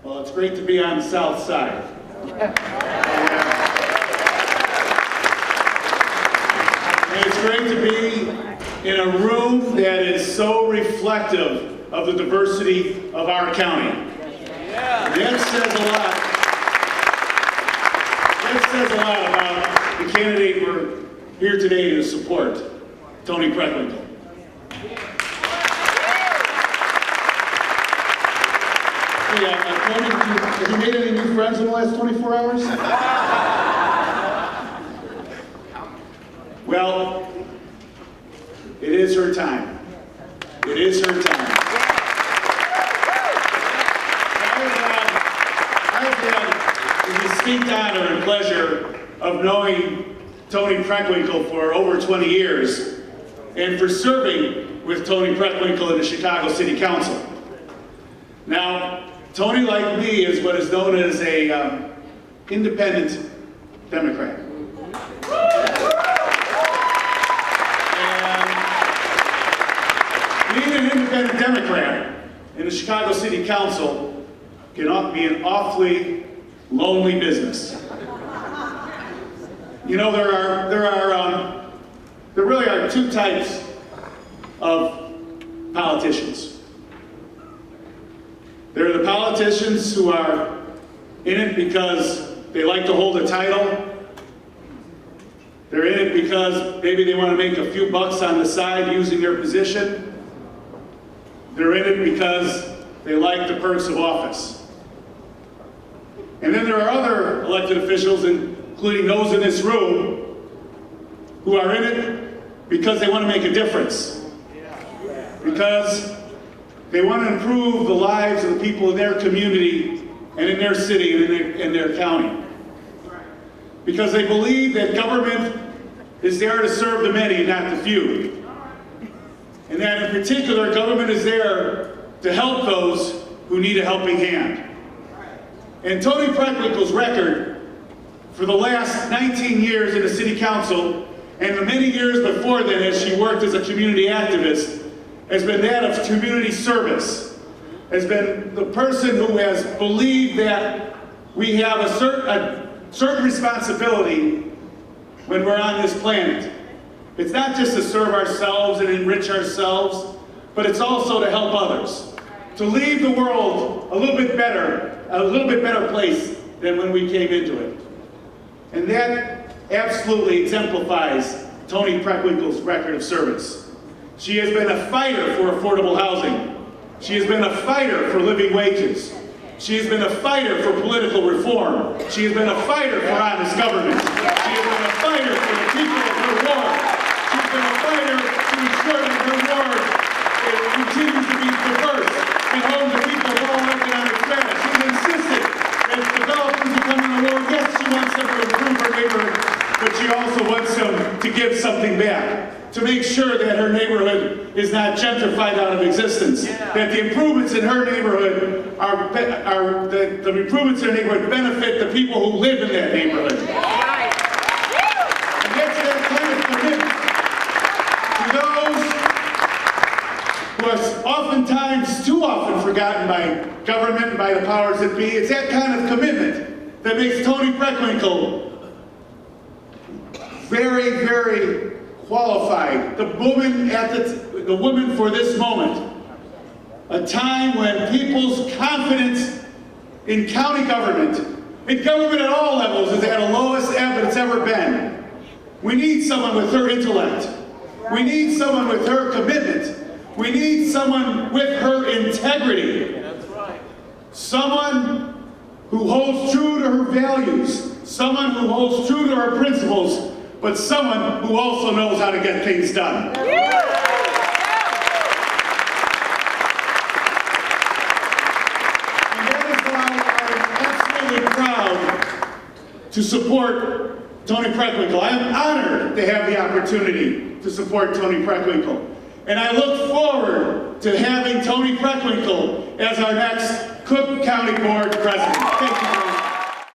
Well, it's great to be on the south side. And it's great to be in a room that is so reflective of the diversity of our county. That says a lot about the candidate we're here today to support, Tony Preckwinkle. Tony, have you made any new friends in the last 24 hours? Well, it is her time. It is her time. I've had the distinct honor and pleasure of knowing Tony Preckwinkle for over 20 years and for serving with Tony Preckwinkle in the Chicago City Council. Now, Tony, like me, is what is known as a independent Democrat. And being an independent Democrat in the Chicago City Council can be an awfully lonely business. You know, there really are two types of politicians. There are the politicians who are in it because they like to hold a title. They're in it because maybe they want to make a few bucks on the side using their position. They're in it because they like the perks of office. And then there are other elected officials, including those in this room, who are in it because they want to make a difference. Because they want to improve the lives of the people in their community and in their city and in their county. Because they believe that government is there to serve the many, not the few. And that in particular, government is there to help those who need a helping hand. And Tony Preckwinkle's record for the last 19 years in the City Council and the many years before then as she worked as a community activist has been that of community service, has been the person who has believed that we have a certain responsibility when we're on this planet. It's not just to serve ourselves and enrich ourselves, but it's also to help others, to leave the world a little bit better place than when we came into it. And that absolutely exemplifies Tony Preckwinkle's record of service. She has been a fighter for affordable housing. She has been a fighter for living wages. She has been a fighter for political reform. She has been a fighter for honest government. She has been a fighter for the people of her ward. She's been a fighter to ensure that her ward continues to be diverse and home to people of all economic strata. She's insisted that developers who come in the ward, yes, she wants them to improve her neighborhood, but she also wants them to give something back, to make sure that her neighborhood is not gentrified out of existence, that the improvements in her neighborhood the improvements in her neighborhood benefit the people who live in that neighborhood. And that's that kind of commitment to those who are oftentimes, too often forgotten by government and by the powers that be. It's that kind of commitment that makes Tony Preckwinkle very, very qualified, the woman for this moment. A time when people's confidence in county government, in government at all levels, is at the lowest ebb it's ever been. We need someone with her intellect. We need someone with her commitment. We need someone with her integrity. That's right. Someone who holds true to her values. Someone who holds true to her principles, but someone who also knows how to get things done. To support Tony Preckwinkle. I am honored to have the opportunity to support Tony Preckwinkle. And I look forward to having Tony Preckwinkle as our next Cook County Board President. Thank you.